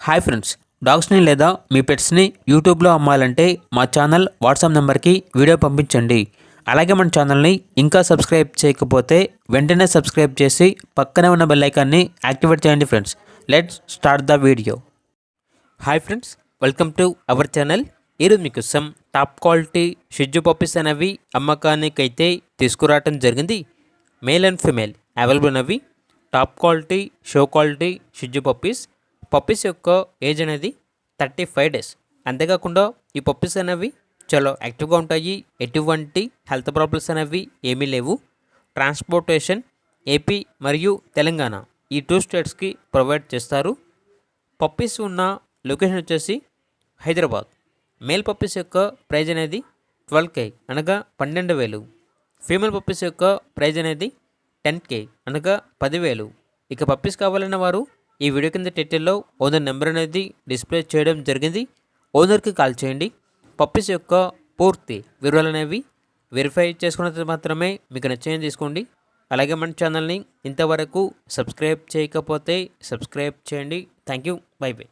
Hi friends, డాగ్స్ని లేదా మీ పెట్స్ని యూట్యూబ్లో అమ్మాలంటే మా ఛానల్ వాట్సాప్ నెంబర్కి వీడియో పంపించండి. అలాగే మన ఛానల్ని ఇంకా సబ్స్క్రైబ్ చేయకపోతే వెంటనే సబ్స్క్రైబ్ చేసి పక్కనే ఉన్న బెల్ ఐకాన్ని యాక్టివేట్ చేయండి friends. Let's start the video. Hi friends, welcome to our channel. ఈరోజు మీకోసం టాప్ క్వాలిటీ షిట్జు పప్పీస్ అనేవి అమ్మకానికైతే తీసుకురావటం జరిగింది. మేల్ అండ్ ఫిమేల్ అవైలబుల్ అనేవి top quality show quality shih tzu puppies యొక్క ఏజ్ అనేది 35 డేస్. అంతేకాకుండా ఈ పప్పీస్ అనేవి చాలా యాక్టివ్గా ఉంటాయి. ఎటువంటి హెల్త్ ప్రాబ్లమ్స్ అనేవి ఏమీ లేవు. ట్రాన్స్పోర్టేషన్ ఏపీ మరియు తెలంగాణ ఈ 2 స్టేట్స్కి ప్రొవైడ్ చేస్తారు. పప్పీస్ ఉన్న లొకేషన్ వచ్చేసి హైదరాబాద్. మేల్ పప్పీస్ యొక్క ప్రైజ్ అనేది 12K అనగా 12,000. ఫీమేల్ పప్పీస్ యొక్క ప్రైజ్ అనేది 10K అనగా 10,000. ఇక పప్పీస్ కావాలన్న వారు ఈ వీడియో కింద టైటిల్లో ఓనర్ నెంబర్ అనేది డిస్ప్లే చేయడం జరిగింది. ఓనర్కి కాల్ చేయండి. పప్పీస్ యొక్క పూర్తి వివరాలు అనేవి వెరిఫై చేసుకున్న తర్వాత మాత్రమే మీకు నచ్చేది తీసుకోండి. అలాగే మన ఛానల్ని ఇంతవరకు సబ్స్క్రైబ్ చేయకపోతే సబ్స్క్రైబ్ చేయండి. Thank you. By by.